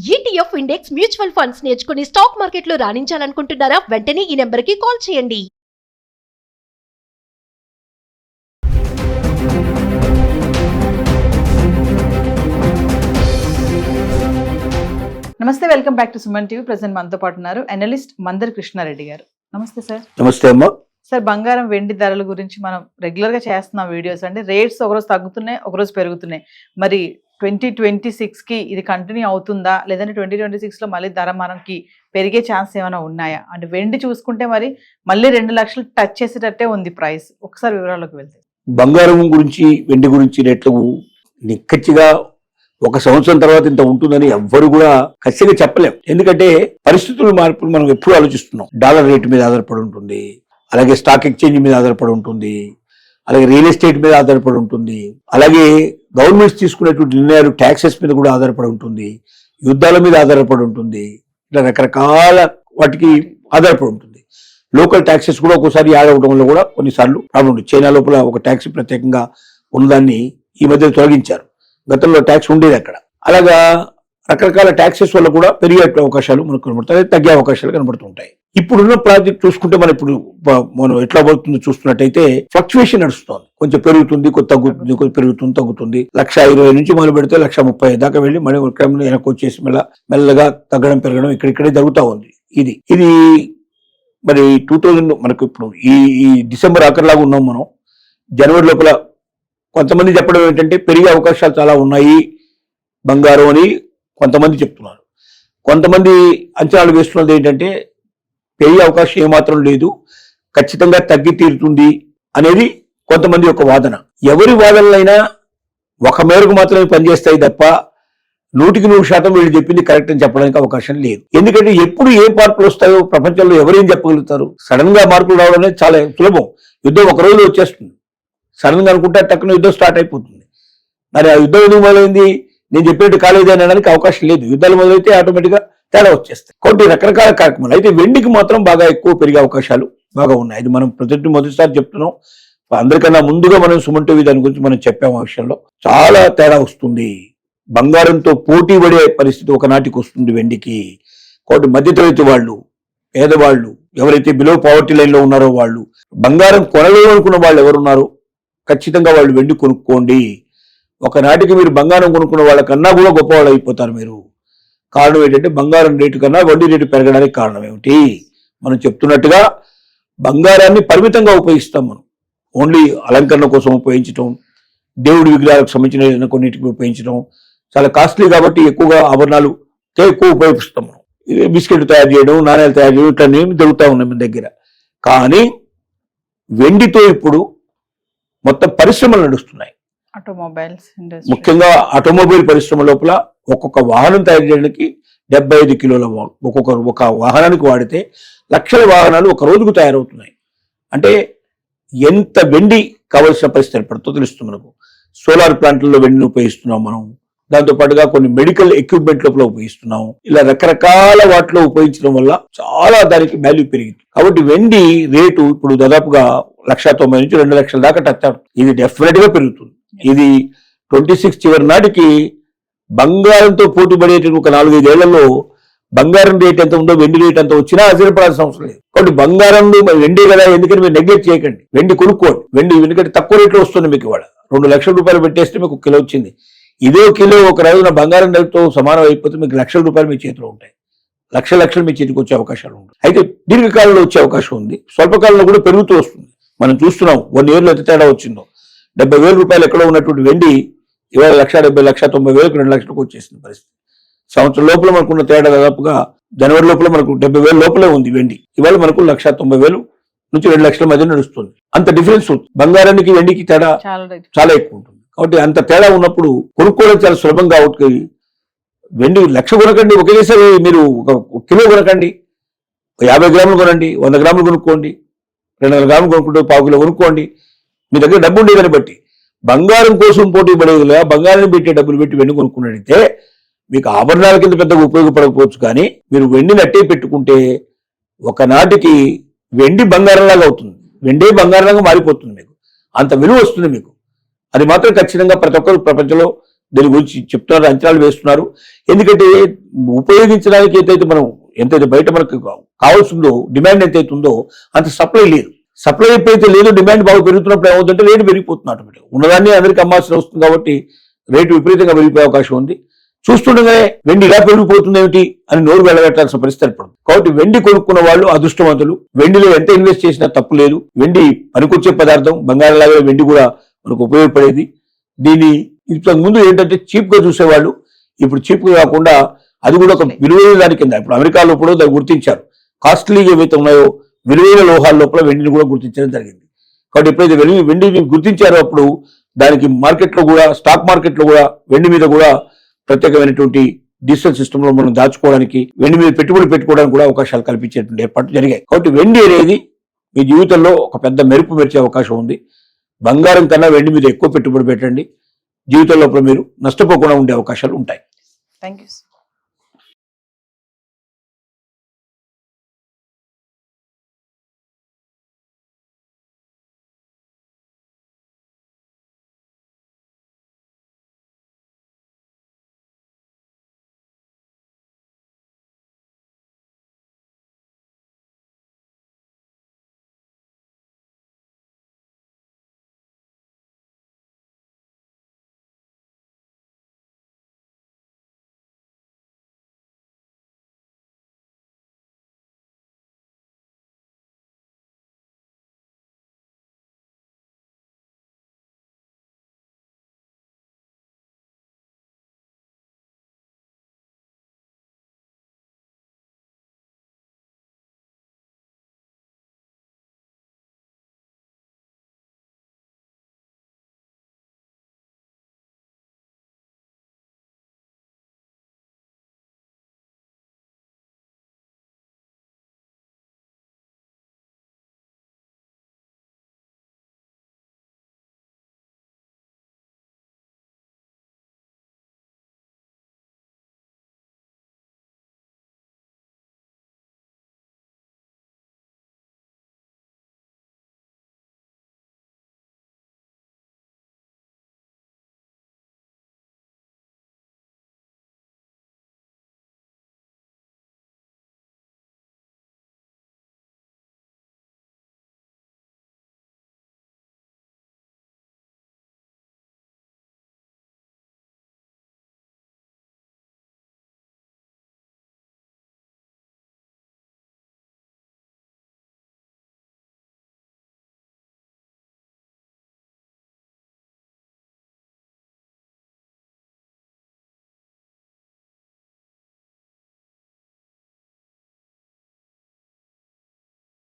ETF index mutual funds నేర్చుకుని stock మార్కెట్లో రాణించాలనుకుంటున్నారా? వెంటనే ఈ నెంబర్కి కాల్ చేయండి. నమస్తే, welcome back to Suman TV. Present మనతో పాటు ఉన్నారు అనలిస్ట్ మందర్ కృష్ణారెడ్డి గారు. నమస్తే సార్. నమస్తే అమ్మా. సార్, బంగారం వెండి ధరల గురించి మనం రెగ్యులర్ గా చేస్తున్నాం వీడియోస్. అంటే రేట్స్ ఒకరోజు తగ్గుతున్నాయి, ఒకరోజు పెరుగుతున్నాయి. మరి 2026 కి ఇది కంటిన్యూ అవుతుందా, లేదంటే 2026 లో మళ్ళీ ధర మనకి పెరిగే ఛాన్స్ ఏమైనా ఉన్నాయా? అంటే వెండి చూసుకుంటే మరి మళ్ళీ 2 లక్షలు టచ్ చేసేటట్టే ఉంది ప్రైస్. ఒకసారి వివరాల్లోకి వెళ్తే బంగారం గురించి వెండి గురించి రేట్లు నిక్కచ్చిగా ఒక సంవత్సరం తర్వాత ఇంత ఉంటుందని ఎవ్వరు కూడా ఖచ్చితంగా చెప్పలేం. ఎందుకంటే పరిస్థితుల మార్పులు మనం ఎప్పుడు ఆలోచిస్తున్నాం. డాలర్ రేటు మీద ఆధారపడి ఉంటుంది, అలాగే స్టాక్ ఎక్స్చేంజ్ మీద ఆధారపడి ఉంటుంది, అలాగే రియల్ ఎస్టేట్ మీద ఆధారపడి ఉంటుంది, అలాగే గవర్నమెంట్స్ తీసుకునేటువంటి నిర్ణయాలు ట్యాక్సెస్ మీద కూడా ఆధారపడి ఉంటుంది, యుద్ధాల మీద ఆధారపడి ఉంటుంది, ఇట్లా రకరకాల వాటికి ఆధారపడి ఉంటుంది. లోకల్ ట్యాక్సెస్ కూడా ఒక్కోసారి యాడ్ అవడం వల్ల కూడా కొన్నిసార్లు ప్రాబ్లం ఉంటుంది. చైనా లోపల ఒక ట్యాక్స్ ప్రత్యేకంగా ఉన్నదాన్ని ఈ మధ్య తొలగించారు. గతంలో ట్యాక్స్ ఉండేది అక్కడ. అలాగా రకరకాల ట్యాక్సెస్ వల్ల కూడా పెరిగే అవకాశాలు మనకు కనబడతాయి, తగ్గే అవకాశాలు కనబడుతుంటాయి. ఇప్పుడున్న ప్రాజెక్ట్ చూసుకుంటే మనం ఎట్లా పడుతుందో చూస్తున్నట్టయితే ఫ్లక్చువేషన్ నడుస్తుంది. కొంచెం పెరుగుతుంది, కొంచెం తగ్గుతుంది, కొంచెం పెరుగుతుంది, తగ్గుతుంది. 1,20,000 నుంచి మొదలు పెడితే 1,30,000 దాకా వెళ్ళి మళ్ళీ క్రమంలో వెనక్కి వచ్చేసి మెల్లగా తగ్గడం పెరగడం ఇక్కడిక్కడే జరుగుతూ ఉంది. ఇది మరి 2000 మనకు ఇప్పుడు ఈ డిసెంబర్ ఆఖరిలాగా ఉన్నాం మనం. జనవరి లోపల కొంతమంది చెప్పడం ఏంటంటే పెరిగే అవకాశాలు చాలా ఉన్నాయి బంగారం అని కొంతమంది చెప్తున్నారు. కొంతమంది అంచనాలు వేస్తున్నది ఏంటంటే పెరిగే అవకాశం ఏమాత్రం లేదు, ఖచ్చితంగా తగ్గి తీరుతుంది అనేది కొంతమంది యొక్క వాదన. ఎవరి వాదనలైనా ఒక మేరకు మాత్రమే పనిచేస్తాయి తప్ప 100% వీళ్ళు చెప్పింది కరెక్ట్ అని చెప్పడానికి అవకాశం లేదు. ఎందుకంటే ఎప్పుడు ఏ మార్పులు వస్తాయో ప్రపంచంలో ఎవరేం చెప్పగలుగుతారు? సడన్ గా మార్పులు రావడం అనేది చాలా సులభం. యుద్ధం ఒక రోజులో వచ్చేస్తుంది. సడన్ గా అనుకుంటే టక్కున యుద్ధం స్టార్ట్ అయిపోతుంది. మరి ఆ యుద్ధం ఎందుకు మొదలైంది? నేను చెప్పినట్టు కాలేజీ అనడానికి అవకాశం లేదు. యుద్ధాలు మొదలైతే ఆటోమేటిక్ గా తేడా వచ్చేస్తాయి. కాబట్టి రకరకాల కార్యక్రమాలు. అయితే వెండికి మాత్రం బాగా ఎక్కువ పెరిగే అవకాశాలు బాగా ఉన్నాయి. ఇది మనం మొదటిసారి చెప్తున్నాం. అందరికన్నా ముందుగా మనం సుమన్ టీవీ దాని గురించి మనం చెప్పాము. ఆ విషయంలో చాలా తేడా వస్తుంది. బంగారంతో పోటీ పడే పరిస్థితి ఒకనాటికి వస్తుంది వెండికి. కాబట్టి మధ్యతరగతి వాళ్ళు, పేదవాళ్ళు, ఎవరైతే బిలో పావర్టీ లైన్ లో ఉన్నారో వాళ్ళు, బంగారం కొనలేవు అనుకున్న వాళ్ళు ఎవరున్నారో ఖచ్చితంగా వాళ్ళు వెండి కొనుక్కోండి. ఒకనాటికి మీరు బంగారం కొనుక్కున్న వాళ్ళకన్నా కూడా గొప్పవాళ్ళు అయిపోతారు మీరు. కారణం ఏంటంటే బంగారం రేటు కన్నా వడ్డీ రేటు పెరగడానికి కారణం ఏమిటి? మనం చెప్తున్నట్టుగా బంగారాన్ని పరిమితంగా ఉపయోగిస్తాం. మనం ఓన్లీ అలంకరణ కోసం ఉపయోగించడం, దేవుడి విగ్రహాలకు సంబంధించిన కొన్నిటికి ఉపయోగించడం, చాలా కాస్ట్లీ కాబట్టి ఎక్కువగా ఆభరణాలు ఎక్కువ ఉపయోగిస్తాం. మనం బిస్కెట్ తయారు చేయడం, నాణ్యాలు తయారు చేయడం ఇట్లా జరుగుతూ ఉన్నాయి మన దగ్గర. కానీ వెండితో ఇప్పుడు మొత్తం పరిశ్రమలు నడుస్తున్నాయి. ఆటోమొబైల్స్, ముఖ్యంగా ఆటోమొబైల్ పరిశ్రమ లోపల ఒక్కొక్క వాహనం తయారు చేయడానికి 75 కిలోల ఒక వాహనానికి వాడితే లక్షల వాహనాలు ఒక రోజుకు తయారవుతున్నాయి. అంటే ఎంత వెండి కావలసిన పరిస్థితి ఏర్పడుతుందో తెలుస్తుంది మనకు. సోలార్ ప్లాంట్లలో వెండిని ఉపయోగిస్తున్నాం మనం. దాంతో పాటుగా కొన్ని మెడికల్ ఎక్విప్మెంట్ లోపల ఉపయోగిస్తున్నాం. ఇలా రకరకాల వాటిలో ఉపయోగించడం వల్ల చాలా దానికి వాల్యూ పెరిగింది. కాబట్టి వెండి రేటు ఇప్పుడు దాదాపుగా 1,90,000 నుంచి 2 లక్షల దాకా టచ్ అవుతుంది. ఇది డెఫినెట్ గా పెరుగుతుంది. ఇది 26 చివరి నాటికి బంగారంతో పోటీ పడేటువంటి ఒక 4-5 ఏళ్లలో బంగారం రేట్ ఎంత ఉందో వెండి రేట్ ఎంత వచ్చినా ఆశ్చర్యపడాల్సిన అవసరం లేదు. కాబట్టి బంగారంలో వెండి కదా, ఎందుకని మీరు నెగ్లెక్ట్ చేయకండి. వెండి కొనుక్కోండి. వెండి ఎందుకంటే తక్కువ రేట్లో వస్తుంది మీకు. ఇవాళ 2 లక్షల రూపాయలు పెట్టేస్తే మీకు కిలో వచ్చింది. ఇదే కిలో ఒక రోజున బంగారం రేటుతో సమానం అయిపోతే మీకు లక్షల రూపాయలు మీ చేతిలో ఉంటాయి. లక్షలు మీ చేతికి వచ్చే అవకాశాలు ఉంటాయి. అయితే దీర్ఘకాలంలో వచ్చే అవకాశం ఉంది, స్వల్పకాలంలో కూడా పెరుగుతూ వస్తుంది. మనం చూస్తున్నాం 1 ఇయర్లో ఎంత తేడా వచ్చిందో. 70,000 రూపాయలు ఎక్కడో ఉన్నటువంటి వెండి ఇవాళ 1,70,000, 1,90,000, 2 లక్షలకు వచ్చేసింది పరిస్థితి. సంవత్సరం లోపల మనకున్న తేడా దాదాపుగా జనవరి లోపల మనకు 70,000 లోపలే ఉంది వెండి. ఇవాళ మనకు 1,90,000 నుంచి 2 లక్షల మధ్య నడుస్తుంది. అంత డిఫరెన్స్ ఉంది. బంగారానికి వెండికి తేడా చాలా ఎక్కువ ఉంటుంది. కాబట్టి అంత తేడా ఉన్నప్పుడు కొనుక్కోవడం చాలా సులభం. కాబట్టి వెండి 1,00,000 కొనకండి, ఒకేసారి మీరు 1 కిలో కొనకండి. 50 గ్రాములు కొనండి, 100 గ్రాములు కొనుక్కోండి, 200 గ్రాములు కొనుక్కుంటే 1/4 కిలో కొనుక్కోండి. మీ దగ్గర డబ్బు ఉండేదాన్ని బట్టి. బంగారం కోసం పోటీ పడేదిగా బంగారాన్ని పెట్టే డబ్బులు పెట్టి వెండి కొనుక్కున్నట్టయితే మీకు ఆభరణాల కింద పెద్దగా ఉపయోగపడకపోవచ్చు. కానీ మీరు వెండిని అట్టే పెట్టుకుంటే ఒకనాటికి వెండి బంగారంలాగా అవుతుంది. వెండే బంగారంలాగా మారిపోతుంది. మీకు అంత విలువ వస్తుంది మీకు. అది మాత్రం ఖచ్చితంగా ప్రతి ఒక్కరు ప్రపంచంలో దీని గురించి చెప్తున్నారు, అంచనాలు వేస్తున్నారు. ఎందుకంటే ఉపయోగించడానికి ఎంతైతే బయట మనకు కావాల్సిందో, డిమాండ్ ఎంతైతే ఉందో అంత సప్లై లేదు. సప్లై ఎప్పుడైతే లేదో డిమాండ్ బాగా పెరుగుతున్నప్పుడు ఏమవుతుందంటే రేటు పెరిగిపోతుంది ఆటోమేటిక్. ఉన్నదాన్ని అందరికీ అమ్మాల్సిన వస్తుంది కాబట్టి రేటు విపరీతంగా పెరిగిపోయే అవకాశం ఉంది. చూస్తుండగానే వెండి ఇలా పెరిగిపోతుంది ఏమిటి అని నోరు వెళ్ళబెట్టాల్సిన పరిస్థితి ఏర్పడుతుంది. కాబట్టి వెండి కొనుక్కున్న వాళ్ళు అదృష్టవంతులు. వెండిలో ఎంత ఇన్వెస్ట్ చేసినా తప్పు లేదు. వెండి పనికొచ్చే పదార్థం, బంగారం లాగా వెండి కూడా మనకు ఉపయోగపడేది. దీన్ని ఇంతకు ముందు ఏంటంటే చీప్ గా చూసేవాళ్ళు, ఇప్పుడు చీప్ గా కాకుండా అది కూడా ఒక విలువైన దాని కింద, ఇప్పుడు అమెరికాలో కూడా దాన్ని గుర్తించారు. కాస్ట్లీగా ఏవైతే ఉన్నాయో విలువైన లోహాల లోపల వెండిని కూడా గుర్తించడం జరిగింది. కాబట్టి ఎప్పుడైతే వెండిని గుర్తించారో అప్పుడు దానికి మార్కెట్లో కూడా, స్టాక్ మార్కెట్లో కూడా వెండి మీద కూడా ప్రత్యేకమైనటువంటి డిజిటల్ సిస్టమ్ లో మనం దాచుకోవడానికి, వెండి మీద పెట్టుబడి పెట్టుకోవడానికి కూడా అవకాశాలు కల్పించేటువంటి ఏర్పాట్లు జరిగాయి. కాబట్టి వెండి అనేది మీ జీవితంలో ఒక పెద్ద మెరుపు మెరిచే అవకాశం ఉంది. బంగారం కన్నా వెండి మీద ఎక్కువ పెట్టుబడి పెట్టండి. జీవితంలో మీరు నష్టపోకుండా ఉండే అవకాశాలు ఉంటాయి. Thank you.